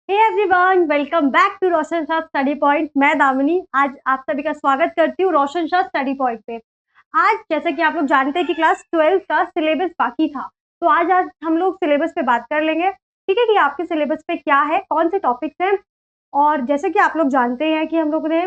Hey everyone, welcome back to Roshan Shah study point. मैं दामिनी आज आप सभी का स्वागत करती हूँ रोशन शाह स्टडी पॉइंट पे। आज जैसे कि आप लोग जानते हैं कि क्लास 12 का सिलेबस बाकी था, तो आज हम लोग सिलेबस पे बात कर लेंगे। ठीक है कि आपके सिलेबस पे क्या है, कौन से टॉपिक्स हैं। और जैसे कि आप लोग जानते हैं कि हम लोग ने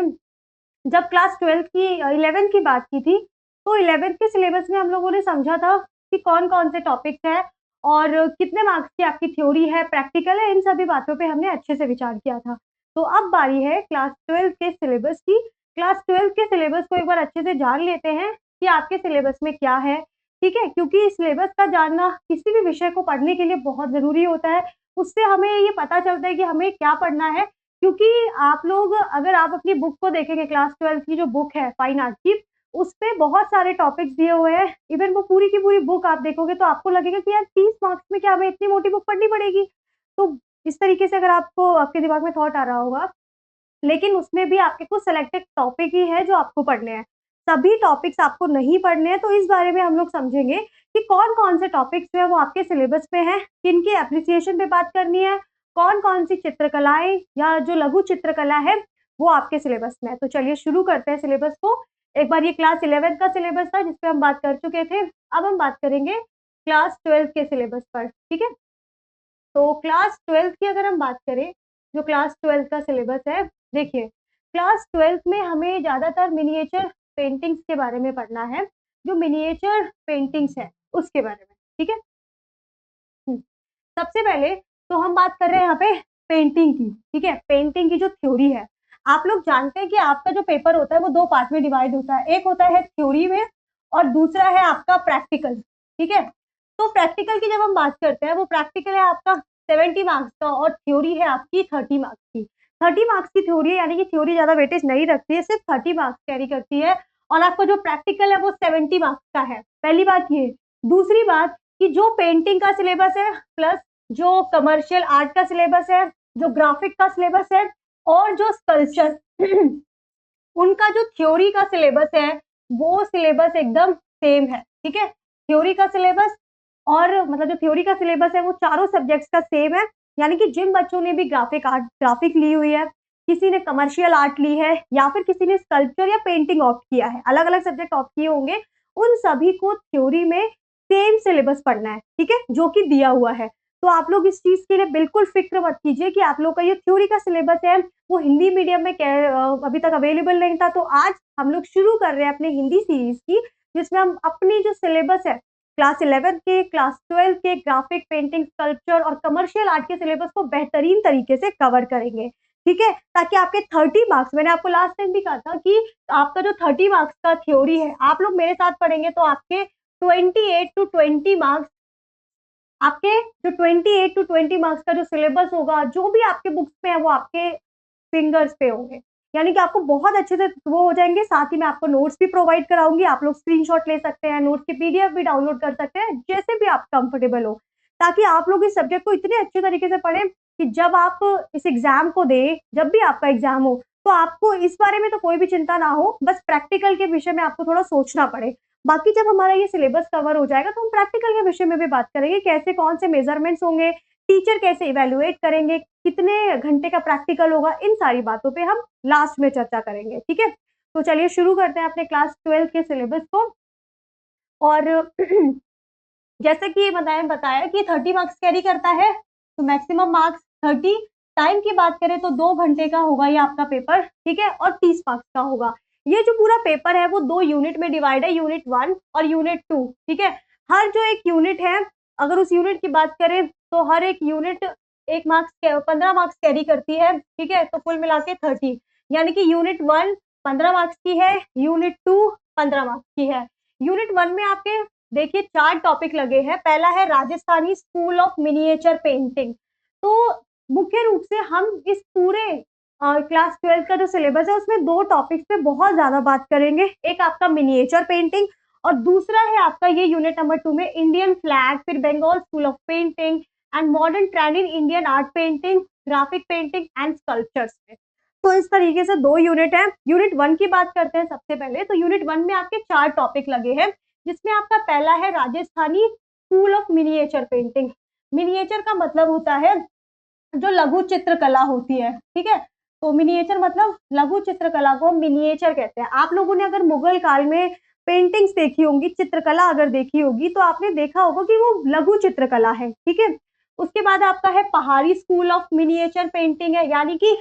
जब क्लास 12 की 11 की बात की थी, तो 11 के सिलेबस में हम लोगों ने समझा था कि कौन-कौन से टॉपिक्स हैं और कितने मार्क्स की आपकी थ्योरी है, प्रैक्टिकल है, इन सभी बातों पे हमने अच्छे से विचार किया था। तो अब बारी है क्लास 12 के सिलेबस की। क्लास 12 के सिलेबस को एक बार अच्छे से जान लेते हैं कि आपके सिलेबस में क्या है, ठीक है? क्योंकि सिलेबस का जानना किसी भी विषय को पढ़ने के लिए बहुत ज़रूरी होता है। उससे हमें ये पता चलता है कि हमें क्या पढ़ना है, क्योंकि आप लोग अगर आप अपनी बुक को देखेंगे क्लास 12 की जो बुक है फाइन आर्ट की, उसपे बहुत सारे टॉपिक्स दिए हुए हैं। इवन वो पूरी की पूरी बुक आप देखोगे तो आपको लगेगा कि यार 30 मार्क्स में क्या हमें इतनी मोटी बुक पढ़नी पड़ेगी? तो इस तरीके से अगर आपको आपके दिमाग में थॉट आ रहा होगा, लेकिन उसमें भी आपके कुछ सिलेक्टेड टॉपिक ही है जो आपको पढ़ने हैं। सभी टॉपिक्स आपको नहीं पढ़ने हैं, तो इस बारे में हम लोग समझेंगे कि कौन-कौन से टॉपिक्स जो है वो आपके सिलेबस में हैं, किनकी एप्रिसिएशन पे बात करनी है, कौन-कौन सी चित्रकलाएँ या जो लघु चित्रकला है, वो आपके सिलेबस में है। तो चलिए शुरू करते हैं सिलेबस को। एक बार ये क्लास 11 का सिलेबस था जिस पे हम बात कर चुके थे। अब हम बात करेंगे क्लास 12 के सिलेबस पर, ठीक है? तो क्लास 12 की अगर हम बात करें, जो क्लास 12 का सिलेबस है, देखिए क्लास 12 में हमें ज़्यादातर मिनिएचर पेंटिंग्स के बारे में पढ़ना है, जो मिनिएचर पेंटिंग्स है, उसके बारे में, ठीक है? हुँ। सबसे पहले तो हम बात कर रहे हैं यहाँ पे पेंटिंग की, ठीक है? पेंटिंग की जो थ्योरी है, आप लोग जानते हैं कि आपका जो पेपर होता है वो 2 पार्ट में डिवाइड होता है। एक होता है थ्योरी में और दूसरा है आपका प्रैक्टिकल, ठीक है? तो प्रैक्टिकल की जब हम बात करते हैं, वो प्रैक्टिकल है आपका 70 मार्क्स का और थ्योरी है आपकी 30 मार्क्स की। 30 मार्क्स की थ्योरी है, यानी कि थ्योरी ज़्यादा वेटेज नहीं रखती है, सिर्फ 30 मार्क्स कैरी करती है और आपका जो प्रैक्टिकल है वो 70 मार्क्स का है। पहली बात ये। दूसरी बात कि जो पेंटिंग का सिलेबस है प्लस जो कमर्शियल आर्ट का सिलेबस है, जो ग्राफिक का सिलेबस है और जो स्कल्पचर उनका जो थ्योरी का सिलेबस है, वो सिलेबस एकदम सेम है, ठीक है? थ्योरी का सिलेबस और मतलब जो थ्योरी का सिलेबस है, वो चारों सब्जेक्ट्स का सेम है, यानी कि जिन बच्चों ने भी ग्राफिक ली हुई है, किसी ने कमर्शियल आर्ट ली है या फिर किसी ने स्कल्पचर या पेंटिंग ऑप्ट किया है, अलग-अलग सब्जेक्ट ऑप्ट किए होंगे, उन सभी को थ्योरी में सेम सिलेबस पढ़ना है, ठीक है? जो कि दिया हुआ है। तो आप लोग इस चीज़ के लिए बिल्कुल फ़िक्र मत कीजिए कि आप लोग का ये थ्योरी का सिलेबस है, वो हिंदी मीडियम में अभी तक अवेलेबल नहीं था, तो आज हम लोग शुरू कर रहे हैं अपने हिंदी सीरीज़ की, जिसमें हम अपनी जो सिलेबस है, क्लास 11 के, क्लास 12 के ग्राफिक, पेंटिंग, स्कल्पचर और कमर्शियल आर्ट के सिलेबस को बेहतरीन तरीके से कवर करेंगे, ठीक है? ताकि आपके 30 मार्क्स मैंने आपको लास्ट टाइम भी कहा था कि आपका जो 30 मार्क्स का थ्योरी है, आप लोग मेरे साथ पढ़ेंगे तो आपके 28 टू 20 मार्क्स आपके जो 28 टू 20 मार्क्स का जो सिलेबस होगा, जो भी आपके बुक्स में है वो आपके फिंगर्स पे होंगे। यानी कि आपको बहुत अच्छे से वो हो जाएँगे, साथ ही मैं आपको नोट्स भी प्रोवाइड कराऊँगी, आप लोग स्क्रीनशॉट ले सकते हैं, नोट्स की पीडीएफ भी डाउनलोड कर सकते हैं, जैसे भी आप कंफर्टेबल हो। ताकि आप लोग इस सब्जेक्ट को इतने अच्छे तरीके से पढ़ें कि जब आप इस एग्ज़ाम को दें, जब भी आपका एग्ज़ाम हो, तो आपको इस बारे में तो कोई भी चिंता ना हो, बस प्रैक्टिकल के विषय में आपको थोड़ा सोचना पड़े। बाकी जब हमारा ये सिलेबस कवर हो जाएगा, तो हम प्रैक्टिकल के विषय में भी बात करेंगे, कैसे कौन से मेज़रमेंट्स होंगे, टीचर कैसे इवैल्यूएट करेंगे, कितने घंटे का प्रैक्टिकल होगा, इन सारी बातों पे हम लास्ट में चर्चा करेंगे, ठीक है? तो चलिए शुरू करते हैं अपने क्लास 12 के सिलेबस को और जैसे कि बताया कि 30 मार्क्स कैरी करता है, तो मैक्सिमम मार्क्स 30। टाइम की बात करें तो 2 घंटे का होगा ये आपका पेपर, ठीक है? और 30 मार्क्स का होगा। ये जो पूरा पेपर है वो 2 यूनिट में डिवाइड है, यूनिट 1 और यूनिट 2, ठीक है? हर जो एक यूनिट है, अगर उस यूनिट की बात करें तो हर एक यूनिट 1 मार्क्स 15 मार्क्स कैरी करती है, ठीक है? तो कुल मिला के 30 यानी कि यूनिट 1 15 मार्क्स की है, यूनिट 2 15 मार्क्स की है। यूनिट 1 में आपके देखिए 4 टॉपिक लगे हैं। पहला है Rajasthani school of miniature painting. तो मुख्य रूप से हम इस पूरे क्लास 12 का जो सिलेबस है उसमें 2 टॉपिक्स पे बहुत ज़्यादा बात करेंगे। एक आपका मिनिएचर पेंटिंग और दूसरा है आपका ये यूनिट नंबर 2 में इंडियन फ्लैग, फिर Bengal school of painting and modern trend in Indian art painting, graphic painting and sculptures पे। तो इस तरीके से 2 यूनिट हैं। यूनिट 1 की बात करते हैं सबसे पहले। तो यूनिट 1 में आपके 4 टॉपिक लगे हैं। जिसमें आपका पहला है Rajasthani school of miniature painting. Miniature का मतलब होता है जो लघु चित्रकला होती है, ठीक है। तो मिनिएचर मतलब लघु चित्रकला को मिनिएचर कहते हैं। आप लोगों ने अगर मुगल काल में पेंटिंग्स देखी होंगी, चित्रकला अगर देखी होगी, तो आपने देखा होगा कि वो लघु चित्रकला है, ठीक है। उसके बाद आपका है पहाड़ी स्कूल ऑफ मिनिएचर पेंटिंग है, यानी कि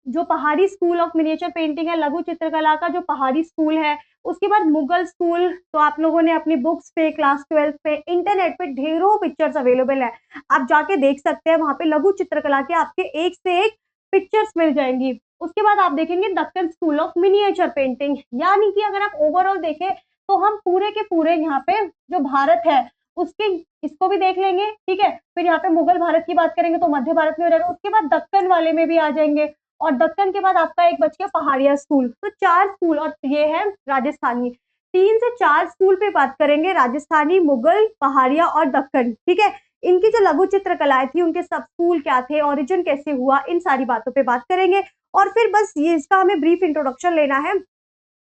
जो पहाड़ी स्कूल ऑफ मिनिएचर पेंटिंग है, लघु चित्रकला का जो पहाड़ी स्कूल है। उसके बाद मुगल स्कूल, तो आप लोगों ने अपनी बुक्स पे, क्लास 12 पे, इंटरनेट पे ढेरों पिक्चर्स अवेलेबल है, आप जाके देख सकते हैं, वहाँ पे लघु चित्रकला के आपके एक से एक पिक्चर्स मिल जाएंगी। उसके बाद आप देखेंगे Deccan school of miniature painting, यानी कि अगर आप ओवरऑल देखें तो हम पूरे के पूरे यहाँ पे जो भारत है उसके इसको भी देख लेंगे, ठीक है। फिर यहाँ पे मुगल भारत की बात करेंगे तो मध्य भारत में हो जाएगा, उसके बाद दक्कन वाले में भी आ जाएंगे, और दक्कन के बाद आपका एक बच गया पहाड़िया स्कूल। तो 4 स्कूल, और ये है राजस्थानी। 3 से 4 स्कूल पे बात करेंगे, राजस्थानी, मुगल, पहाड़िया और दक्कन, ठीक है। इनकी जो लघु चित्रकलाएं थी, उनके सब स्कूल क्या थे, ओरिजिन कैसे हुआ, इन सारी बातों पे बात करेंगे। और फिर बस ये इसका हमें ब्रीफ इंट्रोडक्शन लेना है।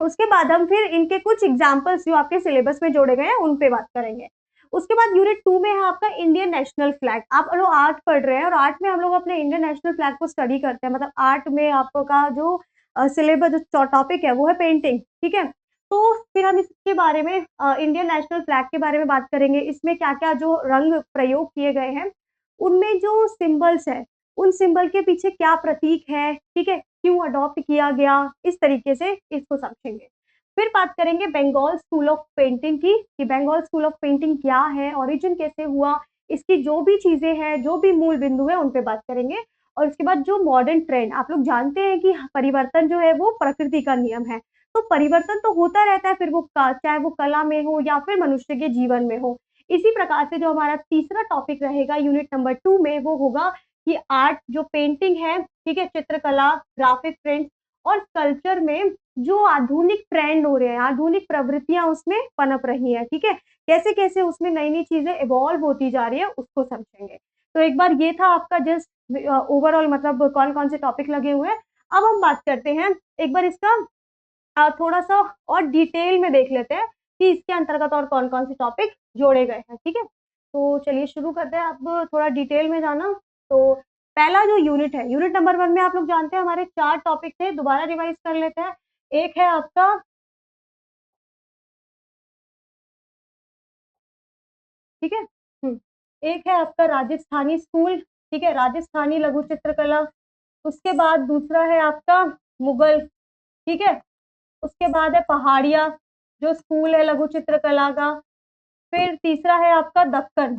उसके बाद हम फिर इनके कुछ एग्जाम्पल्स जो आपके सिलेबस में जोड़े गए हैं उन पे बात करेंगे। उसके बाद यूनिट 2 में है आपका इंडियन नेशनल फ्लैग। आप लोग आर्ट पढ़ रहे हैं और आर्ट में हम लोग अपने इंडियन नेशनल फ्लैग को स्टडी करते हैं, मतलब आर्ट में आपका जो सिलेबस जो टॉपिक है वो है पेंटिंग, ठीक है। तो फिर हम इसके बारे में इंडियन नेशनल फ्लैग के बारे में बात करेंगे, इसमें क्या क्या जो रंग प्रयोग किए गए हैं, उनमें जो सिंबल्स है, उन सिंबल के पीछे क्या प्रतीक है, ठीक है, क्यों अडॉप्ट किया गया, इस तरीके से इसको समझेंगे। फिर बात करेंगे बंगाल स्कूल ऑफ पेंटिंग की, कि बंगाल स्कूल ऑफ पेंटिंग क्या है, ओरिजिन कैसे हुआ, इसकी जो भी चीजें हैं, जो भी मूल बिंदु है, उन पे बात करेंगे। और उसके बाद जो मॉडर्न ट्रेंड, आप लोग जानते हैं कि परिवर्तन जो है वो प्रकृति का नियम है, तो परिवर्तन तो होता रहता है, फिर वो चाहे वो कला में हो या फिर मनुष्य के जीवन में हो। इसी प्रकार से जो हमारा तीसरा टॉपिक रहेगा यूनिट नंबर 2 में, वो होगा कि आर्ट जो पेंटिंग है, ठीक है, चित्रकला, ग्राफिक प्रिंट और कल्चर में जो आधुनिक ट्रेंड हो रहे हैं, आधुनिक प्रवृत्तियां उसमें पनप रही हैं, ठीक है, कैसे कैसे उसमें नई नई चीजें इवॉल्व होती जा रही है, उसको समझेंगे। तो एक बार ये था आपका जस्ट ओवरऑल, मतलब कौन कौन से टॉपिक लगे हुए हैं। अब हम बात करते हैं एक बार इसका थोड़ा सा और डिटेल में देख लेते हैं कि इसके अंतर्गत और कौन कौन से टॉपिक जोड़े गए हैं, ठीक है। तो चलिए शुरू करते हैं, अब थोड़ा डिटेल में जाना। तो पहला जो यूनिट है, यूनिट नंबर 1 में आप लोग जानते हैं हमारे 4 टॉपिक थे, दोबारा रिवाइज कर लेते हैं। एक है आपका, ठीक है, एक है आपका राजस्थानी स्कूल, ठीक है, राजस्थानी लघु चित्रकला। उसके बाद दूसरा है आपका मुगल, ठीक है। उसके बाद है पहाड़िया, जो स्कूल है लघु चित्रकला का। फिर तीसरा है आपका दक्कन।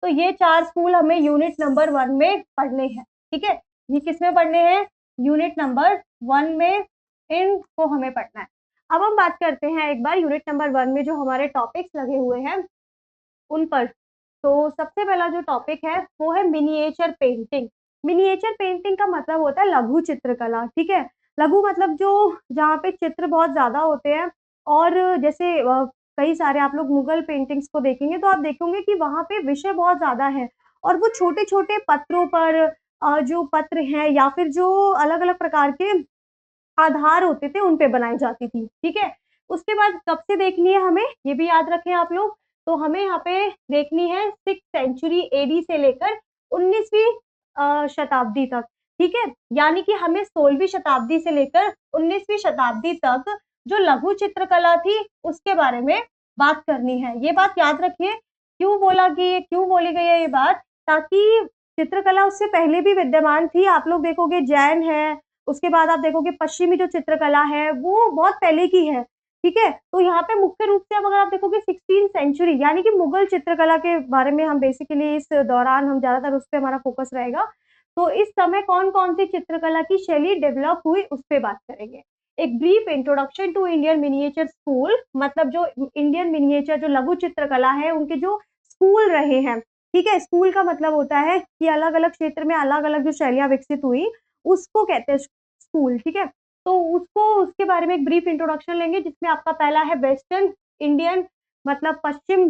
तो ये 4 स्कूल हमें यूनिट नंबर 1 में पढ़ने हैं, ठीक है। ये किसमें पढ़ने हैं? यूनिट नंबर 1 में इनको हमें पढ़ना है। अब हम बात करते हैं एक बार यूनिट नंबर 1 में जो हमारे टॉपिक्स लगे हुए हैं उन पर। तो सबसे पहला जो टॉपिक है वो है मिनिएचर पेंटिंग। मिनिएचर पेंटिंग का मतलब होता है लघु चित्रकला, ठीक है। लघु मतलब जो जहाँ पे चित्र बहुत ज्यादा होते हैं, और जैसे कई सारे आप लोग मुगल पेंटिंग्स को देखेंगे तो आप देखेंगे कि वहाँ पे विषय बहुत ज्यादा है, और वो छोटे छोटे पत्रों पर जो पत्र हैं या फिर जो अलग अलग प्रकार के आधार होते थे उन पे बनाई जाती थी, ठीक है। उसके बाद कब से देखनी है हमें, ये भी याद रखें आप लोग। तो हमें यहाँ पे देखनी है 6th सेंचुरी एडी से लेकर 19वीं शताब्दी तक, ठीक है। यानी कि हमें 16वीं शताब्दी से लेकर 19वीं शताब्दी तक जो लघु चित्रकला थी उसके बारे में बात करनी है। ये बात याद रखिए, क्यों बोला कि क्यों बोली गई है ये बात, ताकि चित्रकला उससे पहले भी विद्यमान थी। आप लोग देखोगे जैन है, उसके बाद आप देखोगे पश्चिमी जो चित्रकला है वो बहुत पहले की है, ठीक है। तो यहाँ पे मुख्य रूप से अब अगर आप देखोगे 16th सेंचुरी, यानी कि मुगल चित्रकला के बारे में हम बेसिकली इस दौरान हम ज्यादातर उस पर हमारा फोकस रहेगा। तो इस समय कौन कौन सी चित्रकला की शैली डेवलप हुई उस पर बात करेंगे। एक brief introduction to Indian miniature school, मतलब जो इंडियन मिनिएचर जो लघु चित्रकला है उनके जो स्कूल रहे हैं, ठीक है। स्कूल का मतलब होता है कि अलग अलग क्षेत्र में अलग अलग जो शैलियां विकसित हुई उसको कहते हैं स्कूल, ठीक है। तो उसको उसके बारे में एक ब्रीफ इंट्रोडक्शन लेंगे, जिसमें आपका पहला है वेस्टर्न इंडियन, मतलब पश्चिम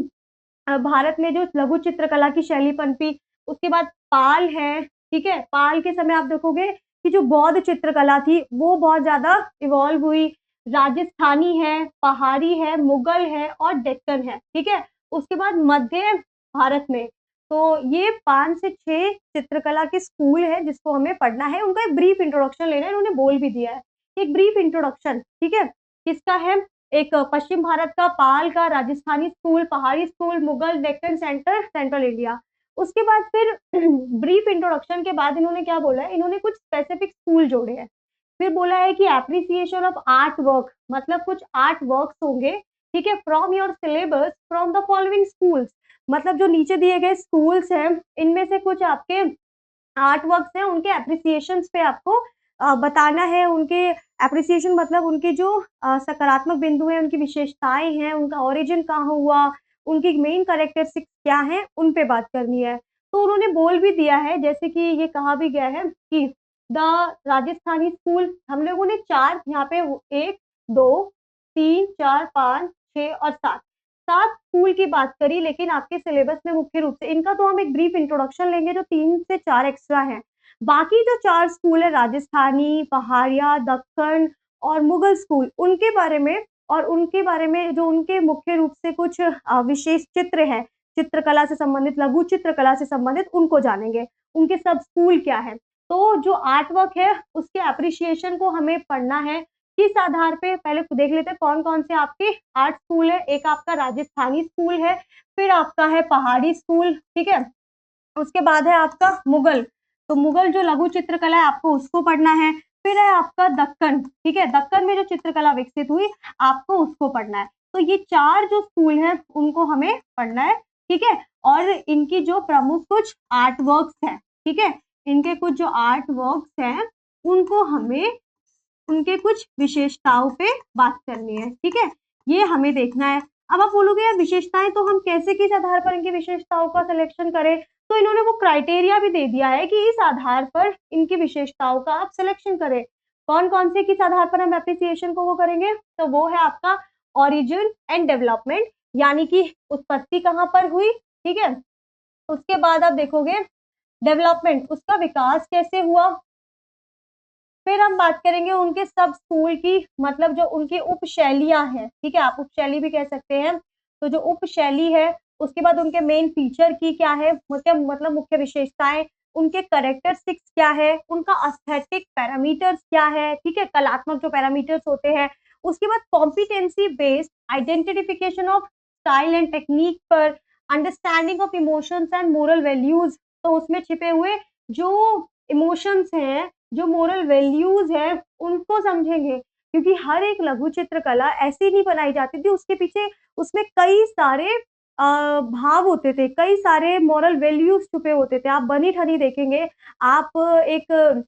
भारत में जो लघु चित्रकला की शैली पनपी। उसके बाद पाल है, ठीक है। पाल के समय आप देखोगे कि जो बौद्ध चित्रकला थी वो बहुत ज्यादा इवॉल्व हुई। राजस्थानी है, पहाड़ी है, मुगल है और डेक्कन है, ठीक है। उसके बाद मध्य भारत में तो ये 5 से 6 चित्रकला के स्कूल है जिसको हमें पढ़ना है, उनका एक ब्रीफ इंट्रोडक्शन लेना है, इन्होंने बोल भी दिया है। एक ब्रीफ इंट्रोडक्शन, ठीक है? किसका है? एक पश्चिम भारत का, पाल का, राजस्थानी स्कूल, पहाड़ी school, Mughal, Deccan centre, central India. उसके बाद फिर ब्रीफ इंट्रोडक्शन के बाद इन्होंने क्या बोला है, इन्होंने कुछ स्पेसिफिक स्कूल जोड़े हैं। फिर बोला है कि एप्रिसिएशन ऑफ आर्ट वर्क, मतलब कुछ आर्ट वर्क्स होंगे, ठीक है, from your syllabus from the following schools, मतलब जो नीचे दिए गए स्कूल्स हैं इनमें से कुछ आपके आर्ट वर्क्स हैं, उनके एप्रिसिएशन पे आपको बताना है। उनके एप्रिसिएशन मतलब उनके जो सकारात्मक बिंदु हैं, उनकी विशेषताएं हैं, उनका ओरिजिन कहाँ हुआ, उनकी मेन कैरेक्टरिस्टिक्स क्या हैं, उन पे बात करनी है। तो उन्होंने बोल भी दिया है, जैसे कि ये कहा भी गया है कि द राजस्थानी स्कूल, हम लोगों ने 4 यहाँ पे 1, 2, 3, 4, 5, 6 और 7 स्कूल की बात करी, लेकिन आपके सिलेबस में मुख्य रूप से इनका तो हम एक ब्रीफ इंट्रोडक्शन लेंगे जो 3 से 4 एक्स्ट्रा हैं। बाकी जो 4 स्कूल है, राजस्थानी, पहाड़िया, दक्कन और मुगल स्कूल, उनके बारे में और उनके बारे में जो उनके मुख्य रूप से कुछ विशेष चित्र हैं, चित्रकला से संबंधित, लघु चित्रकला से संबंधित, उनको जानेंगे। उनके सब स्कूल क्या है। तो जो आर्ट वर्क है उसके एप्रिसिएशन को हमें पढ़ना है। किस आधार पे, पहले देख लेते हैं कौन-कौन से आपके आर्ट स्कूल है। एक आपका राजस्थानी स्कूल है, फिर आपका है पहाड़ी स्कूल, ठीक है? उसके बाद है आपका मुगल, तो मुगल जो लघु चित्रकला है आपको उसको पढ़ना है। फिर है आपका दक्कन, ठीक है? दक्कन में जो चित्रकला विकसित हुई आपको उसको पढ़ना है। तो ये 4 जो स्कूल हैं उनको हमें पढ़ना है, ठीक है? और इनकी जो प्रमुख कुछ आर्ट वर्क्स हैं, ठीक है? इनके कुछ जो आर्ट वर्क्स हैं उनको हमें उनके कुछ विशेषताओं पे बात करनी है, ठीक है? ये हमें देखना है। अब आप बोलोगे यार विशेषताएँ तो हम कैसे, किस आधार पर इनकी विशेषताओं का सिलेक्शन करें? तो इन्होंने वो क्राइटेरिया भी दे दिया है कि इस आधार पर इनकी विशेषताओं का आप सिलेक्शन करें। कौन-कौन से किस आधार पर हम एप्रिसिएशन को वो करेंगे? तो वो है आपका ओरिजिन एंड डेवलपमेंट, यानी कि उत्पत्ति कहाँ पर हुई, ठीक है? उसके बाद आप देखोगे डेवलपमेंट, उसका विकास कैसे हुआ? फिर हम बात करेंगे उनके सब स्कूल की, मतलब जो उनकी उपशैलियाँ हैं, ठीक है? आप उपशैली भी कह सकते हैं। तो जो उपशैली है, उसके बाद उनके मेन फीचर की क्या है, मतलब मुख्य विशेषताएँ, उनके कैरेक्टरिस्टिक्स क्या है, उनका एस्थेटिक पैरामीटर्स क्या है, ठीक है? कलात्मक जो पैरामीटर्स होते हैं। उसके बाद competency based identification of style and technique पर understanding of emotions and moral values, तो उसमें छिपे हुए जो इमोशंस हैं, जो मोरल वैल्यूज है उनको समझेंगे, क्योंकि हर एक लघु चित्रकला ऐसी नहीं बनाई जाती थी, उसके पीछे उसमें कई सारे भाव होते थे, कई सारे मोरल वैल्यूज छुपे होते थे। आप बनी ठनी देखेंगे, आप एक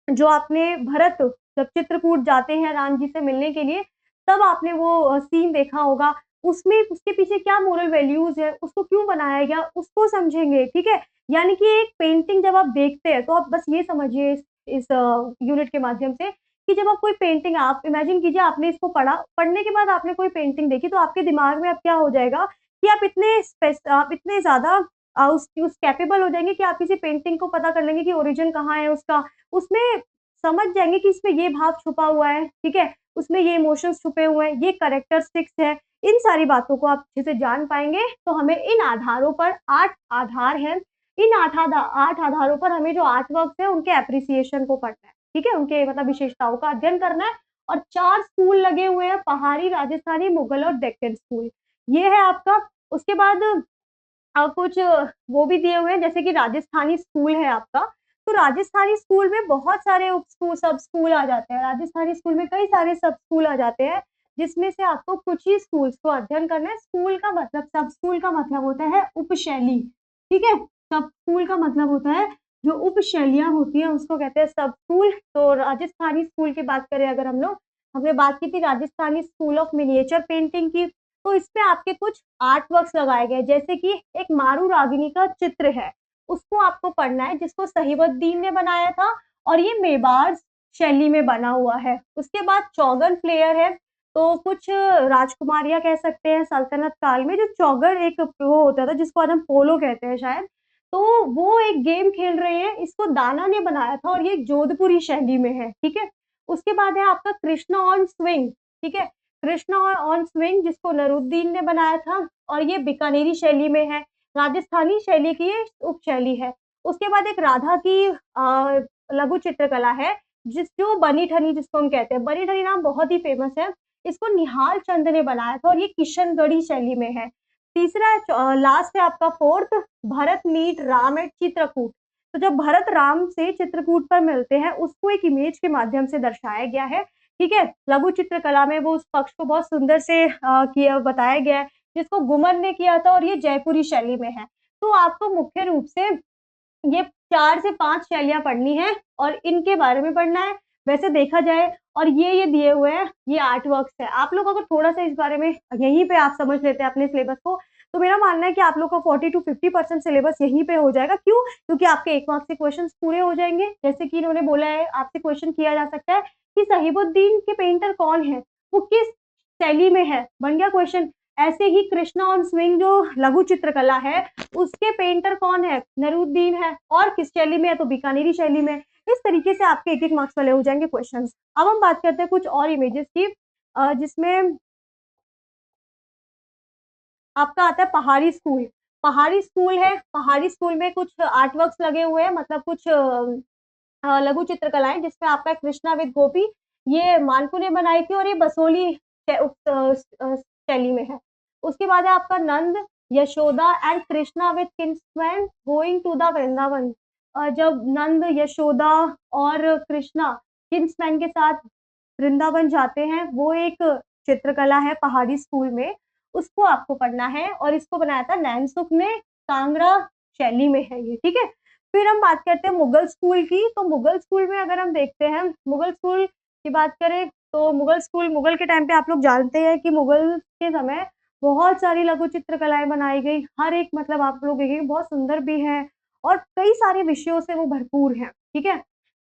जो आपने भरत जब चित्रकूट जाते हैं राम जी से मिलने के लिए, तब आपने वो सीन देखा होगा। उसमें उसके पीछे क्या मोरल वैल्यूज़ है, उसको क्यों बनाया गया, उसको समझेंगे, ठीक है? यानी कि एक पेंटिंग जब आप देखते हैं, तो आप बस ये समझिए इस यूनिट के माध्यम से कि जब आप कोई पेंटिंग, आप इमेजिन कीजिए आपने इसको पढ़ा, पढ़ने के बाद आपने कोई पेंटिंग देखी, तो आपके दिमाग में अब क्या हो जाएगा कि आप इतने ज़्यादा उस कैपेबल हो जाएँगे कि आप किसी पेंटिंग को पता कर लेंगे कि ओरिजिन कहाँ है उसका। उसमें समझ जाएँगे कि इसमें ये भाव छुपा हुआ है, ठीक है? उसमें ये इमोशंस छुपे हुए हैं, ये कैरेक्टरिस्टिक्स है। इन सारी बातों को आप अच्छे से जान पाएँगे, तो हमें इन आधारों पर 8 आधार हैं, इन 8 आधारों पर हमें जो आर्ट वर्क्स हैं, उनके एप्रिसिएशन को पढ़ना है, ठीक है? उनके मतलब विशेषताओं का अध्ययन करना है और 4 स्कूल लगे हुए हैं, पहाड़ी, राजस्थानी, मुगल और डेक्कन स्कूल। ये है आपका। उसके बाद कुछ वो भी दिए हुए हैं, जैसे कि राजस्थानी स्कूल है आपका, तो राजस्थानी स्कूल में बहुत सारे उप स्कूल, सब स्कूल आ जाते हैं। राजस्थानी स्कूल में कई सारे सब स्कूल आ जाते हैं, जिसमें से आपको कुछ ही स्कूल्स को अध्ययन करना है। स्कूल का मतलब, सब स्कूल का मतलब होता है उपशैली, ठीक है? सब स्कूल का मतलब होता है जो उपशैलियाँ होती हैं उसको कहते हैं सब स्कूल। तो राजस्थानी स्कूल की बात करें अगर हम लोग, हमने बात की थी Rajasthani school of miniature painting की, तो इसमें आपके कुछ आर्ट वर्क्स लगाए गए, जैसे कि एक मारू रागिनी का चित्र है, उसको आपको पढ़ना है, जिसको सहीवुद्दीन ने बनाया था और ये मेवाड़ शैली में बना हुआ है। उसके बाद चौगन प्लेयर है, तो कुछ राजकुमारियाँ कह सकते हैं सल्तनत काल में, जो चौगर एक वो होता था जिसको आज हम पोलो कहते हैं शायद, तो वो एक गेम खेल रहे हैं, इसको दाना ने बनाया था और ये जोधपुरी शैली में है, ठीक है? उसके बाद है आपका कृष्णा ऑन स्विंग, ठीक है? कृष्णा ऑन स्विंग जिसको नरुद्दीन ने बनाया था और ये बीकानेरी शैली में है। राजस्थानी शैली की ये उपशैली है। उसके बाद एक राधा की लघु चित्रकला है, जो बनी ठनी जिसको हम कहते हैं। बनी ठनी नाम बहुत ही फेमस है। इसको निहाल चंद ने बनाया था और ये किशनगढ़ी शैली में है। तीसरा लास्ट है आपका fourth, Bharat meet Ram at Chitrakoot. तो जब भरत राम से चित्रकूट पर मिलते हैं, उसको एक इमेज के माध्यम से दर्शाया गया है। ठीक है, लघु चित्रकला में वो उस पक्ष को बहुत सुंदर से किया बताया गया है, जिसको गुमन ने किया था और ये जयपुरी शैली में है। तो आपको मुख्य रूप से ये 4 से 5 शैलियाँ पढ़नी है और इनके बारे में पढ़ना है। वैसे देखा जाए और ये दिए हुए हैं, ये आर्ट वर्क्स है। आप लोग अगर थोड़ा-सा इस बारे में यहीं पे आप समझ लेते हैं अपने सिलेबस को, तो मेरा मानना है कि आप लोग का 40 टू 50% सिलेबस यहीं पे हो जाएगा। क्यों? क्योंकि आपके 1 मार्क्स के क्वेश्चन्स पूरे हो जाएँगे। जैसे कि इन्होंने बोला है, आपसे क्वेश्चन किया जा सकता है कि सहीबुद्दीन के पेंटर कौन हैं? वो किस शैली में है? बन गया क्वेश्चन। ऐसे ही कृष्णा ऑन स्विंग जो लघु चित्रकला है, उसके पेंटर कौन है? नूरुद्दीन है। और किस शैली में है? तो बीकानेरी शैली में। इस तरीके से आपके 1-1 मार्क्स वाले हो जाएँगे क्वेश्चंस। अब हम बात करते हैं कुछ और इमेजेस की, जिसमें आपका आता है पहाड़ी स्कूल। पहाड़ी स्कूल है, पहाड़ी स्कूल में कुछ आर्ट वर्क्स लगे हुए हैं, मतलब कुछ लघु चित्रकलाएँ, जिसमें आपका कृष्णा विद गोपी, ये मानकू ने बनाई थी और ये बसोली शैली में है। उसके बाद है आपका Nand, Yashoda and Krishna with kinsmen going to the Vrindavan. जब नंद, यशोदा और कृष्णा किंग्समैन के साथ वृंदावन जाते हैं, वो एक चित्रकला है पहाड़ी स्कूल में, उसको आपको पढ़ना है और इसको बनाया था नैनसुख ने, कांगड़ा शैली में है ये, ठीक है? फिर हम बात करते हैं मुगल स्कूल की। तो मुगल स्कूल में अगर हम देखते हैं, मुगल स्कूल की बात करें, तो मुगल स्कूल, मुगल के टाइम पे आप लोग जानते हैं कि मुगल के समय बहुत सारी लघु चित्रकलाएँ बनाई गई। हर एक, मतलब आप लोग देखेंगे, बहुत सुंदर भी है और कई सारे विषयों से वो भरपूर है, ठीक है?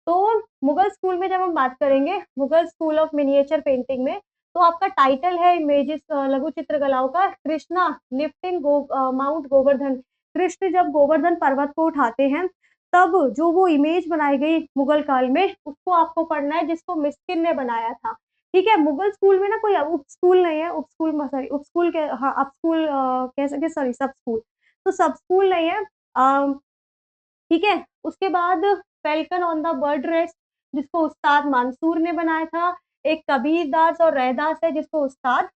तो मुगल स्कूल में जब हम बात करेंगे, Mughal school of miniature painting में, तो आपका टाइटल है इमेजेस लघु चित्रकलाओं का, कृष्णा लिफ्टिंग माउंट गोवर्धन। कृष्ण जब गोवर्धन पर्वत को उठाते हैं, तब जो वो इमेज बनाई गई मुगल काल में, उसको आपको पढ़ना है, जिसको मिस्किन ने बनाया था। ठीक है? मुगल स्कूल में ना कोई उप स्कूल नहीं है, उप स्कूल म सॉरी उप स्कूल के हाँ, अप स्कूल कह सकते हैं, सॉरी सब स्कूल। तो सब स्कूल नहीं है। ठीक है? उसके बाद फ़ैल्कन ऑन द बर्ड रेस्ट, जिसको उस्ताद मंसूर ने बनाया था। एक कबीरदास और रैदास है, जिसको उस्ताद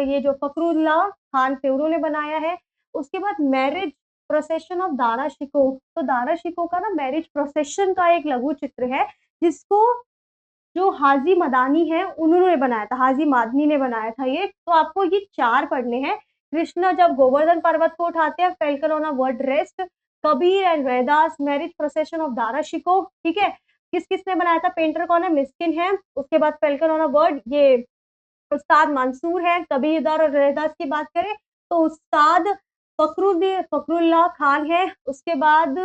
ये जो फ़खरुल्लाह खान फेवरो ने बनाया है। उसके बाद marriage procession of Dara Shikoh. तो दारा शिकोह का ना मैरिज प्रोसेशन का एक लघु चित्र है, जिसको जो हाजी मदानी है, उन्होंने बनाया था, हाजी मादनी ने बनाया था ये। तो आपको ये 4 पढ़ने हैं। कृष्ण जब गोवर्धन पर्वत को उठाते हैं, falcon on a bird rest, Kabir and Raidas, marriage procession of Dara Shikoh, ठीक है? किस-किस ने बनाया था? पेंटर कौन है? मिस्किन है। उसके बाद फ़ैल्कन ऑन अ बर्ड, ये उस्ताद मंसूर है। कबीरदार और रैदास की बात करें, तो उस्ताद फ़खरुल्लाह खान है। उसके बाद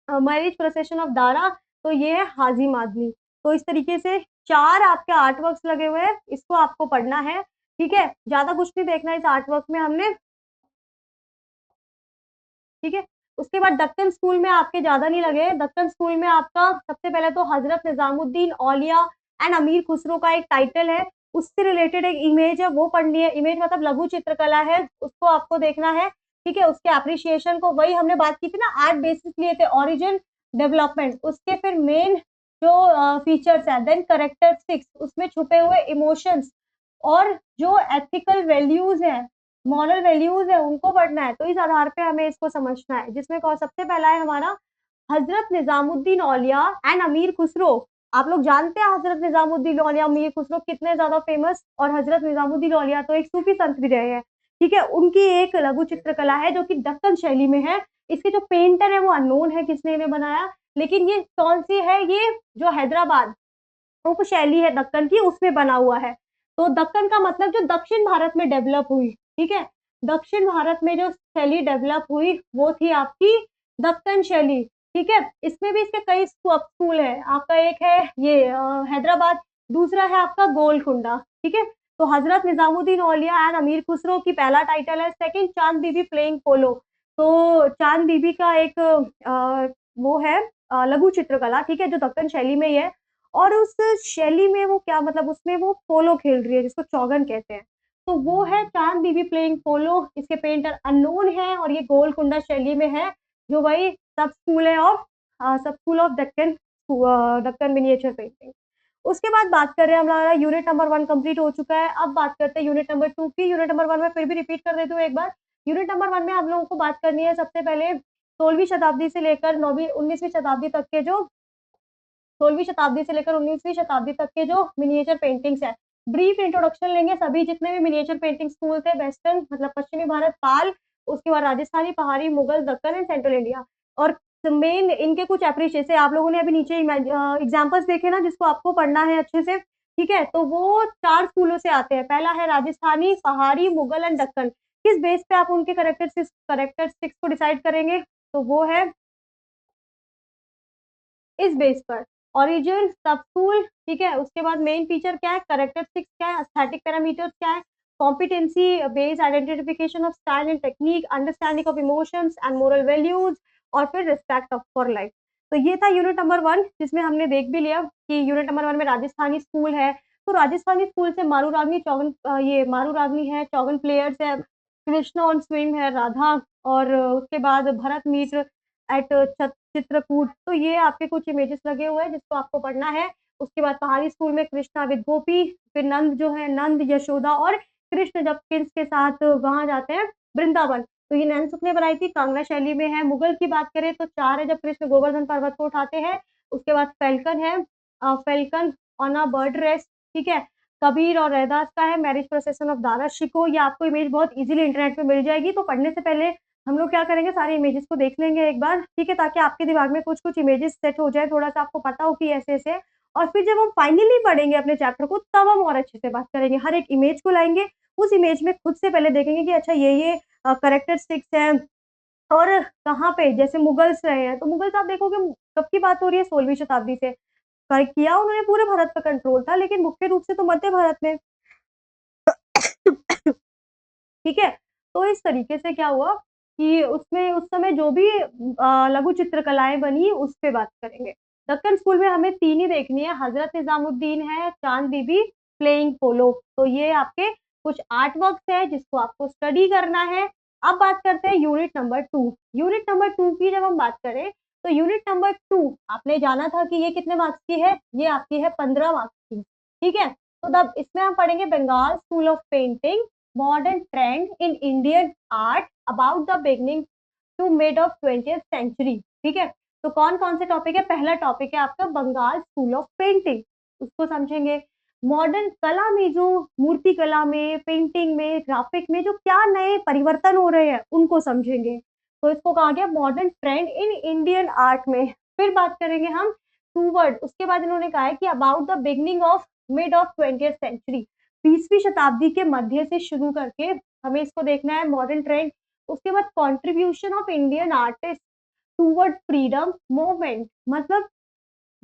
मैरिज प्रोसेशन ऑफ दारा, तो ये है हाजी मादनी। तो इस तरीके से 4 आपके आर्ट वर्क्स लगे हुए हैं, इसको आपको पढ़ना है, ठीक है? ज़्यादा कुछ नहीं देखना इस आर्ट वर्क में हमने, ठीक है? उसके बाद दक्कन स्कूल में आपके ज़्यादा नहीं लगे। दक्कन स्कूल में आपका सबसे पहले तो हज़रत निज़ामुद्दीन औलिया एंड अमीर खुसरो का एक टाइटल है, उससे रिलेटेड एक इमेज है, वो पढ़नी है। इमेज मतलब लघु चित्रकला है, उसको आपको देखना है, ठीक है? उसके एप्रिसिएशन को, वही हमने बात की थी ना, 8 बेसिस लिए थे, ओरिजिन, डेवलपमेंट, उसके फिर मेन जो फीचर्स हैं, देन कैरेक्टरिस्टिक्स, उसमें छुपे हुए इमोशंस और जो एथिकल वैल्यूज़ हैं, मॉरल वैल्यूज़ है, उनको पढ़ना है। तो इस आधार पे हमें इसको समझना है, जिसमें कौ सबसे पहला है हमारा हज़रत निज़ामुद्दीन औलिया एंड अमीर खुसरो। आप लोग जानते हैं हज़रत निज़ामुद्दीन औलिया, अमीर खुसरो कितने ज़्यादा फ़ेमस, और हज़रत निज़ामुद्दीन औलिया तो एक सूफ़ी संत भी रहे हैं, ठीक है? उनकी एक लघु चित्रकला है, जो कि दक्कन शैली में है। इसके जो पेंटर है, वो अननोन है, किसने इन्हें बनाया, लेकिन ये कौन-सी है, ये जो हैदराबाद उपशैली है दक्कन की, उसमें बना हुआ है। तो दक्कन का मतलब जो दक्षिण भारत में डेवलप हुई, ठीक है? दक्षिण भारत में जो शैली डेवलप हुई, वो थी आपकी दक्कन शैली, ठीक है? इसमें भी इसके कई सब स्कूल हैं। आपका एक है ये हैदराबाद, दूसरा है आपका गोलकुंडा, ठीक है? तो हज़रत निज़ामुद्दीन औलिया एंड अमीर खुसरो की पहला टाइटल है, सेकंड चाँद बीबी प्लेइंग पोलो। तो चाँद बीबी का एक वो है लघु चित्रकला, ठीक है? जो दक्कन शैली में ही है। और उस शैली में वो क्या, मतलब उसमें वो पोलो खेल रही है, जिसको चौगन कहते हैं। तो वो है चांद बीबी प्लेइंग पोलो, इसके पेंटर अननोन है और ये गोलकुंडा शैली में है, जो वही सब school of Deccan miniature painting. उसके बाद बात कर रहे हैं, हमारा यूनिट नंबर 1 कंप्लीट हो चुका है। अब बात करते हैं यूनिट नंबर 2 की। यूनिट नंबर 1 में फिर भी रिपीट कर देती हूँ एक बार। यूनिट नंबर 1 में आप लोगों को बात करनी है सबसे पहले 16वीं शताब्दी से लेकर 9वीं 19वीं शताब्दी तक के जो 16वीं शताब्दी से लेकर 19वीं शताब्दी तक के जो मिनिएचर पेंटिंग्स है। ब्रीफ इंट्रोडक्शन लेंगे सभी जितने भी मिनिएचर पेंटिंग स्कूल थे, वेस्टर्न मतलब पश्चिमी भारत, पाल, उसके बाद राजस्थानी, पहाड़ी, Mughal, Deccan and central India. और मेन इनके कुछ एप्रीशिएट से आप लोगों ने अभी नीचे एग्जाम्पल्स देखे ना, जिसको आपको पढ़ना है अच्छे से, ठीक है। तो वो 4 स्कूलों से आते हैं। पहला है राजस्थानी, पहाड़ी, मुगल एंड दक्कन। किस बेस पे आप उनके करेक्टरिस्टिक्स को डिसाइड करेंगे? तो वो है इस बेस पर ओरिजिन, सब स्कूल, ठीक है। उसके बाद मेन फीचर क्या है, करेक्टरिस्टिक्स क्या है, एस्थेटिक पैरामीटर्स क्या है, competency based identification of style and technique, understanding of emotions and moral values, और फिर रिस्पेक्ट ऑफ फॉर लाइफ। तो ये था यूनिट नंबर 1, जिसमें हमने देख भी लिया कि यूनिट नंबर 1 में राजस्थानी स्कूल है। तो राजस्थानी स्कूल से मारू रागनी है, चौगन प्लेयर्स है, कृष्णा ऑन स्विंग है, राधा, और उसके बाद भरत मिश्र एट चित्रकूट। तो ये आपके कुछ इमेजेस लगे हुए हैं जिसको आपको पढ़ना है। उसके बाद पहाड़ी स्कूल में कृष्णा विद गोपी, फिर नंद जो है, नंद, यशोदा और कृष्ण जब किंग्स के साथ वहां जाते हैं वृंदावन। तो ये नैन सुख ने बनाई थी, कांगड़ा शैली में है। मुगल की बात करें तो 4 है, जब कृष्ण गोवर्धन पर्वत को उठाते हैं। उसके बाद फेल्कन है, falcon on a bird rest, ठीक है। कबीर और रैदास का है, मैरिज प्रोसेसन ऑफ दारा शिको। ये आपको इमेज बहुत इजीली इंटरनेट पे मिल जाएगी। तो पढ़ने से पहले हम लोग क्या करेंगे, सारे इमेजेस को देख लेंगे एक बार, ठीक है, ताकि आपके दिमाग में कुछ-कुछ इमेजेस सेट हो जाए, थोड़ा-सा आपको पता हो कि ऐसे-ऐसे है। और फिर जब हम फाइनली पढ़ेंगे अपने चैप्टर को, तब हम और अच्छे से बात करेंगे। हर एक इमेज को लाएँगे, उस इमेज में खुद से पहले देखेंगे कि अच्छा ये कैरेक्टरिस्टिक्स हैं और कहाँ पे जैसे मुगल्स रहे हैं, तो मुगल्स आप देखोगे कब की बात हो रही है, 16वीं शताब्दी से। कर किया उन्होंने पूरे भारत पे कंट्रोल था, लेकिन मुख्य रूप से तो मध्य भारत में। ठीक है। तो इस तरीके से क्या हुआ कि उसमें उस समय जो भी लघु चित्रकलाएँ बनी, उस पे बात करेंगे। दक्कन स्कूल में हमें 3 ही देखनी है, हज़रत निज़ामुद्दीन है, चाँद बीबी, प्लेइंग पोलो। तो ये आपके कुछ आर्ट वर्क्स हैं जिसको आपको स्टडी करना है। अब बात करते हैं यूनिट नंबर 2। यूनिट नंबर 2 की जब हम बात करें, तो यूनिट नंबर 2 आपने जाना था कि ये कितने मार्क्स की है? ये आपकी है 15 मार्क्स की, ठीक है? तो तब इसमें हम पढ़ेंगे Bengal school of painting, modern trend in Indian art about the beginning to mid of 20th century, ठीक है। तो कौन कौन से टॉपिक है? पहला टॉपिक है आपका बंगाल स्कूल ऑफ पेंटिंग, उसको समझेंगे। मॉडर्न कला में जो मूर्ति कला में, पेंटिंग में, ग्राफिक में जो क्या नए परिवर्तन हो रहे हैं, उनको समझेंगे। तो इसको कहा गया modern trend in Indian art में। फिर बात करेंगे हम टूवर्ड, उसके बाद इन्होंने कहा है कि about the beginning of mid of 20th century, 20वीं शताब्दी के मध्य से शुरू करके हमें इसको देखना है मॉडर्न ट्रेंड। उसके बाद contribution of Indian artist toward freedom movement, मतलब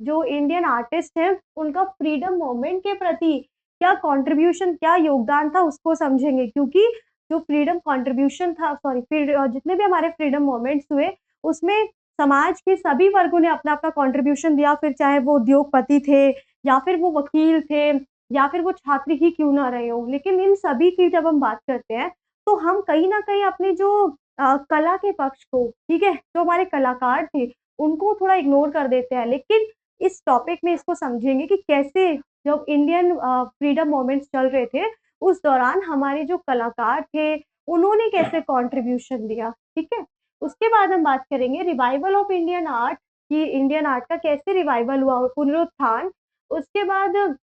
जो इंडियन आर्टिस्ट हैं उनका फ्रीडम मूवमेंट के प्रति क्या कंट्रीब्यूशन, क्या योगदान था, उसको समझेंगे। क्योंकि जो फ्रीडम कंट्रीब्यूशन था, सॉरी, जितने भी हमारे फ्रीडम मूवमेंट्स हुए, उसमें समाज के सभी वर्गों ने अपना-अपना कंट्रीब्यूशन दिया, फिर चाहे वो उद्योगपति थे या फिर वो वकील थे या फिर वो छात्र ही क्यों ना रहे हों। लेकिन इन सभी की जब हम बात करते हैं, तो हम कहीं न कहीं अपने जो कला के पक्ष को, ठीक है, जो हमारे कलाकार थे, उनको थोड़ा इग्नोर कर देते हैं। लेकिन इस टॉपिक में इसको समझेंगे कि कैसे जब इंडियन फ्रीडम मूवमेंट्स चल रहे थे, उस दौरान हमारे जो कलाकार थे, उन्होंने कैसे कंट्रीब्यूशन दिया, ठीक है? उसके बाद हम बात करेंगे रिवाइवल ऑफ इंडियन आर्ट, कि इंडियन आर्ट का कैसे रिवाइवल हुआ, पुनरुत्थान। उसके बाद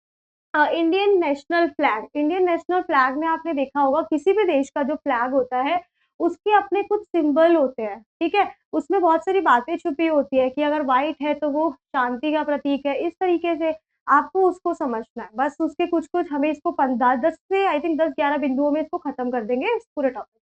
Indian national flag, Indian national flag में आपने देखा होगा किसी भी देश का जो फ्लैग होता है, उसके अपने कुछ सिंबल होते हैं, ठीक है? उसमें बहुत सारी बातें छुपी होती है कि अगर व्हाइट है तो वो शांति का प्रतीक है। इस तरीके से आपको उसको समझना है। बस उसके कुछ-कुछ हमें इसको 10 से आई थिंक 10-11 बिंदुओं में इसको खत्म कर देंगे इस पूरे टॉपिक।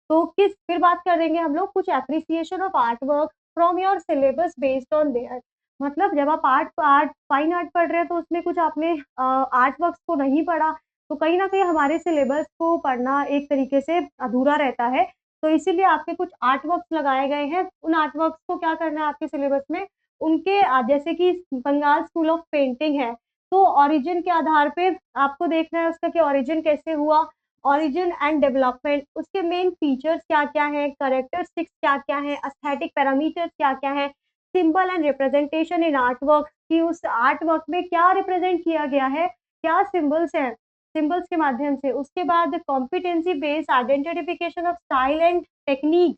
तो किस फिर बात करेंगे हम लोग कुछ appreciation of art work from your syllabus based on their, मतलब जब आप आर्ट फाइन आर्ट पढ़ रहे हैं तो उसमें कुछ आपने आर्ट वर्क्स को नहीं पढ़ा, तो कहीं न कहीं हमारे सिलेबस को पढ़ना एक तरीके से अधूरा रहता है। तो इसीलिए आपके कुछ आर्ट वर्क्स लगाए गए हैं। उन आर्ट वर्क्स को क्या करना है आपके सिलेबस में, उनके जैसे कि बंगाल स्कूल ऑफ पेंटिंग है, तो ओरिजिन के आधार पे आपको देखना है उसका कि ओरिजिन कैसे हुआ, ऑरिजिन एंड डेवलपमेंट, उसके मेन फीचर्स क्या क्या है, करेक्टरिस्टिक्स क्या क्या है, एस्थेटिक पैरामीटर्स क्या क्या है, symbol and representation in art work, कि उस आर्ट वर्क में क्या रिप्रेजेंट किया गया है, क्या सिंबल्स हैं, सिंबल्स के माध्यम से। उसके बाद competency based identification of style and technique,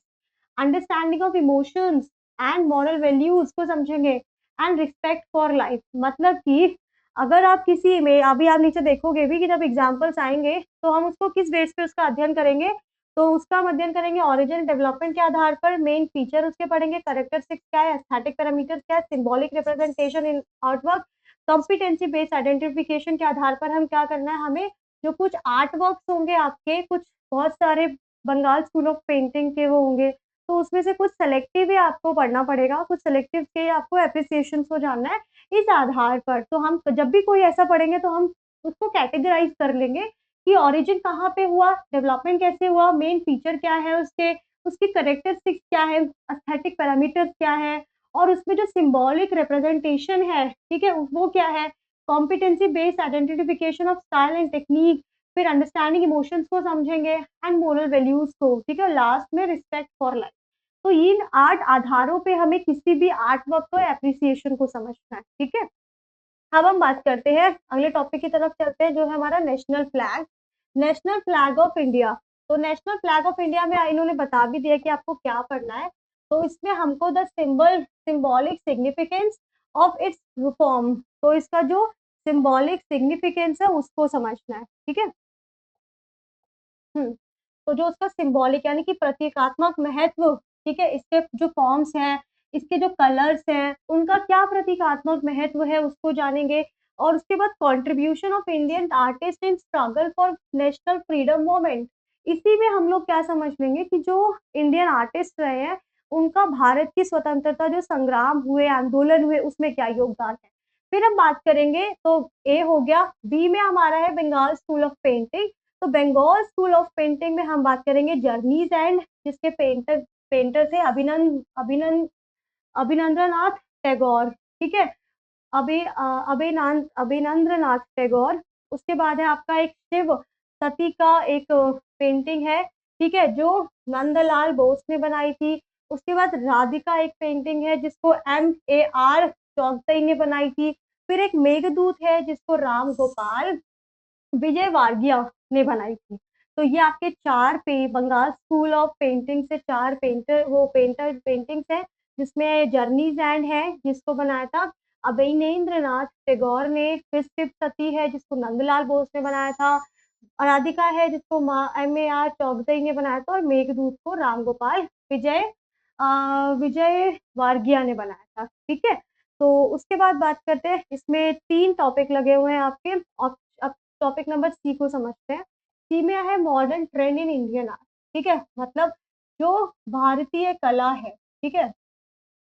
understanding of emotions and moral values को समझेंगे, एंड रिस्पेक्ट फॉर लाइफ। मतलब कि अगर आप किसी में, अभी आप नीचे देखोगे भी कि जब एग्जाम्पल्स आएंगे तो हम उसको किस बेस पे उसका अध्ययन करेंगे, तो उसका हम अध्ययन करेंगे ओरिजिन डेवलपमेंट के आधार पर, मेन फीचर उसके पढ़ेंगे, करेक्टरिस्टिक्स क्या है, एस्थेटिक पैरामीटर्स क्या है, symbolic representation in art work, competency based identification के आधार पर हम क्या करना है, हमें जो कुछ आर्ट वर्क्स होंगे आपके, कुछ बहुत सारे बंगाल स्कूल ऑफ पेंटिंग के वो होंगे, तो उसमें से कुछ सेलेक्टिव ही आपको पढ़ना पड़ेगा, कुछ सेलेक्टिव के आपको एप्रिसिएशन को जानना है। इस आधार पर तो हम जब भी कोई ऐसा पढ़ेंगे तो हम उसको कैटेगराइज कर लेंगे कि ओरिजिन कहाँ पे हुआ, डेवलपमेंट कैसे हुआ, मेन फीचर क्या है उसके, उसकी करेक्टरिस्टिक्स क्या है, एस्थेटिक पैरामीटर्स क्या है, और उसमें जो सिंबॉलिक रिप्रेजेंटेशन है, ठीक है, वो क्या है, competency based identification of style and technique, फिर अंडरस्टैंडिंग इमोशंस को समझेंगे एंड मोरल वैल्यूज को, ठीक है, लास्ट में रिस्पेक्ट फॉर लाइफ। तो इन 8 आधारों पे हमें किसी भी आर्ट वर्क को एप्रिसिएशन को समझना है, ठीक है। अब हम बात करते हैं अगले टॉपिक की तरफ चलते हैं, जो है हमारा national flag, national flag of India. तो नेशनल फ्लैग ऑफ इंडिया में इन्होंने बता भी दिया कि आपको क्या पढ़ना है, तो इसमें हमको the symbolic significance of its form, तो इसका जो सिंबॉलिक सिग्निफिकेंस है उसको समझना है, ठीक है। तो जो उसका सिंबॉलिक यानी कि प्रतीकात्मक महत्व, ठीक है, इसके जो फॉर्म्स हैं, इसके जो कलर्स हैं, उनका क्या प्रतीकात्मक महत्व है उसको जानेंगे। और उसके बाद contribution of Indian artist in struggle for national freedom movement, इसी में हम लोग क्या समझ लेंगे कि जो इंडियन आर्टिस्ट रहे हैं उनका भारत की स्वतंत्रता जो संग्राम हुए, आंदोलन हुए, उसमें क्या योगदान है। फिर हम बात करेंगे, तो ए हो गया, बी में हमारा है बंगाल स्कूल ऑफ पेंटिंग। तो बंगाल स्कूल ऑफ पेंटिंग में हम बात करेंगे जर्नीज एंड, जिसके पेंटर थे अभिनंद्रनाथ टैगोर, ठीक है, अभिनंद्रनाथ टैगोर। उसके बाद है आपका एक शिव सती का एक पेंटिंग है, ठीक है, जो नंदलाल बोस ने बनाई थी। उसके बाद राधिका एक पेंटिंग है जिसको MAR चौगतई ने बनाई थी। फिर एक मेघदूत है जिसको राम गोपाल विजय वार्गिया ने बनाई थी। तो ये आपके चार पे बंगाल स्कूल ऑफ पेंटिंग से चार पेंटर पेंटिंग्स हैं, जिसमें जर्नीज एंड है जिसको बनाया था अभिनेन्द्रनाथ टैगोर ने, फिर शिव सती है जिसको नंदलाल बोस ने बनाया था, राधिका है जिसको MAR चौगतई ने बनाया था, और मेघदूत को राम गोपाल विजय विजय वार्गिया ने बनाया था, ठीक है। तो उसके बाद बात करते हैं, इसमें 3 टॉपिक लगे हुए हैं आपके। अब टॉपिक नंबर सी को समझते हैं। सी में है modern trend in Indian art, ठीक है, मतलब जो भारतीय कला है, ठीक है,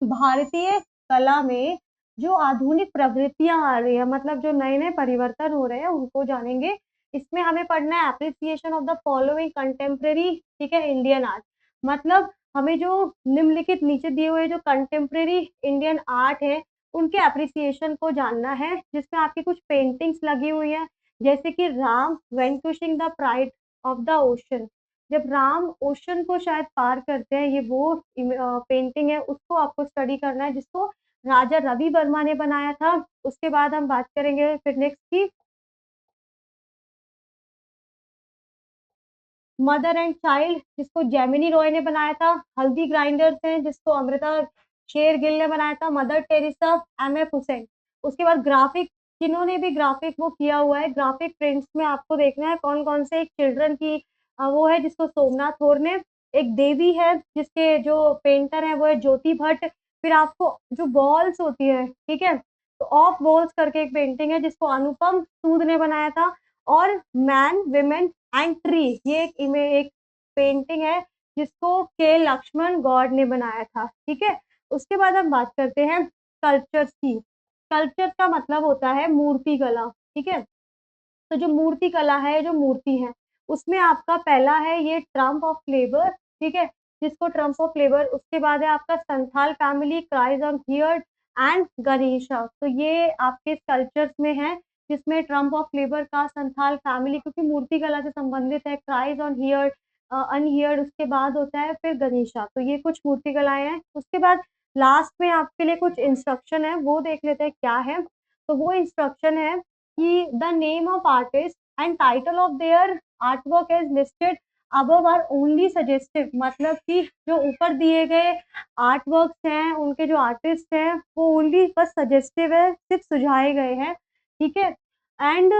भारतीय कला में जो आधुनिक प्रवृत्तियां आ रही है, मतलब जो नए नए परिवर्तन हो रहे हैं उनको जानेंगे। इसमें हमें पढ़ना है appreciation of the following contemporary, ठीक है, इंडियन आर्ट, मतलब हमें जो निम्नलिखित नीचे दिए हुए जो कंटेम्प्रेरी इंडियन आर्ट है उनके एप्रिसिएशन को जानना है, जिसमें आपकी कुछ पेंटिंग्स लगी हुई है, जैसे कि Ram vanquishing the pride of the ocean, जब राम ओशन को शायद पार करते हैं, ये वो पेंटिंग है, उसको आपको स्टडी करना है, जिसको राजा रवि वर्मा ने बनाया था। उसके बाद हम बात करेंगे फिर नेक्स्ट की मदर एंड चाइल्ड, जिसको जेमिनी रॉय ने बनाया था। हल्दी ग्राइंडर्स हैं जिसको अमृता शेरगिल ने बनाया था। Mother Teresa, MF Hussain. उसके बाद ग्राफिक, जिन्होंने भी ग्राफिक वो किया हुआ है, ग्राफिक प्रिंट्स में आपको देखना है कौन कौन से। एक चिल्ड्रन की वो है जिसको सोमनाथ होर ने, एक देवी है जिसके जो पेंटर है वो है ज्योति भट्ट। फिर आपको जो बॉल्स होती है, ठीक है, तो ऑफ बॉल्स करके एक पेंटिंग है जिसको अनुपम सूद ने बनाया था। और मैन विमेन एंड ट्री, ये एक पेंटिंग है जिसको के लक्ष्मण गौड़ ने बनाया था, ठीक है। उसके बाद हम बात करते हैं कल्चर्स की। कल्चर का मतलब होता है मूर्ति कला, ठीक है। तो जो मूर्ति कला है, जो मूर्ति है, उसमें आपका पहला है ये ट्रम्प ऑफ लेबर, ठीक है, जिसको ट्रम्प ऑफ लेबर। उसके बाद है आपका Santhal family, cries on here and Ganesha. तो ये आपके स्कल्पचर्स में है, जिसमें ट्रम्प ऑफ लेबर का संथाल फैमिली, क्योंकि मूर्ति कला से संबंधित है, क्राइज ऑन हियर अनहियर्ड, उसके बाद होता है फिर गणेशा। तो ये कुछ मूर्ति कलाएँ हैं। उसके बाद लास्ट में आपके लिए कुछ इंस्ट्रक्शन है, वो देख लेते हैं क्या है। तो वो इंस्ट्रक्शन है कि the name of artist and title of their artwork is listed above are only suggestive, मतलब कि जो ऊपर दिए गए आर्ट वर्क्स हैं, उनके जो आर्टिस्ट हैं, वो ओनली बस सजेस्टिव है, सिर्फ़ सुझाए गए हैं, ठीक है? And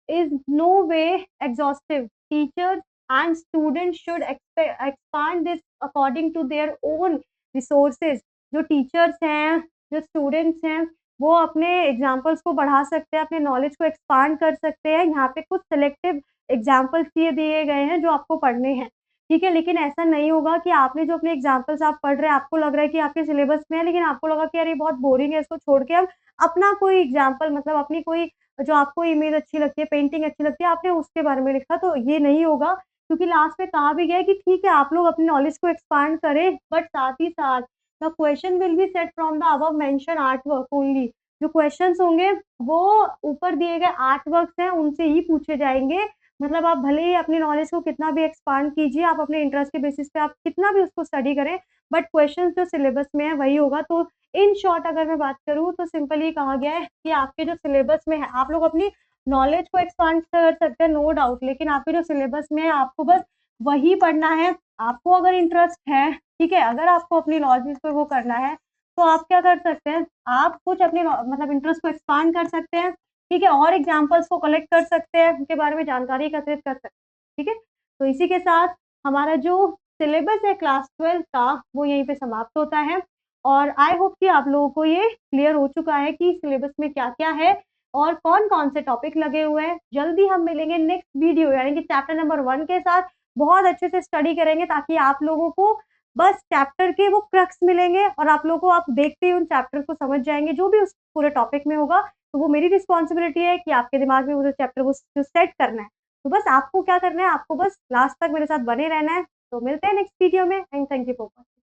is no way exhaustive. Teachers and students should expand this according to their own resources. जो टीचर्स हैं, जो स्टूडेंट्स हैं, वो अपने एग्ज़ाम्पल्स को बढ़ा सकते हैं, अपने नॉलेज को एक्सपांड कर सकते हैं। यहाँ पे कुछ सिलेक्टिव एग्ज़ाम्पल्स ये दिए गए हैं जो आपको पढ़ने हैं, ठीक है? लेकिन ऐसा नहीं होगा कि आपने जो अपने एग्ज़ाम्पल्स आप पढ़ रहे हैं, आपको लग रहा है कि आपके सिलेबस में है, लेकिन आपको लगा कि यार ये बहुत बोरिंग है, इसको छोड़ के हम अपना कोई एग्ज़ाम्पल, मतलब अपनी कोई जो आपको इमेज अच्छी लगती है, पेंटिंग अच्छी लगती है, आपने उसके बारे में लिखा, तो ये नहीं होगा। क्योंकि लास्ट में कहा भी गया है कि ठीक है, आप लोग अपनी नॉलेज को एक्सपांड करें, बट साथ ही साथ the question will be set from the above mention art work only. जो क्वेश्चन्स होंगे, वो ऊपर दिए गए आर्ट वर्क्स हैं, उनसे ही पूछे जाएँगे। मतलब आप भले ही अपनी नॉलेज को कितना भी एक्सपांड कीजिए, आप अपने इंटरेस्ट के बेसिस पे आप कितना भी उसको स्टडी करें, बट क्वेश्चंस जो सिलेबस में है वही होगा। तो इन शॉर्ट अगर मैं बात करूँ तो सिंपली कहा गया है कि आपके जो सिलेबस में है, आप लोग अपनी नॉलेज को एक्सपांड कर सकते हैं, नो डाउट, लेकिन आपके जो सिलेबस में है आपको बस वही पढ़ना है। आपको अगर इंटरेस्ट है, ठीक है, अगर आपको अपनी नॉलेज पे वो करना है, तो आप क्या कर सकते हैं, आप कुछ अपनी मतलब इंटरेस्ट को एक्सपांड कर सकते हैं, ठीक है? और एग्ज़ाम्पल्स को कलेक्ट कर सकते हैं, उनके बारे में जानकारी एकत्रित कर सकते हैं, ठीक है? तो इसी के साथ हमारा जो सिलेबस है क्लास 12 का, वो यहीं पे समाप्त होता है और आई होप कि आप लोगों को ये क्लियर हो चुका है कि सिलेबस में क्या-क्या है और कौन-कौन से टॉपिक लगे हुए हैं। जल्दी हम मिलेंगे नेक्स्ट वीडियो यानी कि चैप्टर नंबर 1 के साथ। बहुत अच्छे से स्टडी करेंगे ताकि आप लोगों को बस चैप्टर के वो क्रक्स मिलेंगे और आप लोगों को आप देखते ही उन चैप्टर को समझ जाएँगे, जो भी उस पूरे टॉपिक में होगा। तो वो मेरी रिस्पॉन्सिबिलिटी है कि आपके दिमाग में वो जो चैप्टर को जो सेट करना है। तो बस आपको क्या करना है, आपको बस लास्ट तक मेरे साथ बने रहना है। तो मिलते हैं नेक्स्ट वीडियो में and thank you for watching.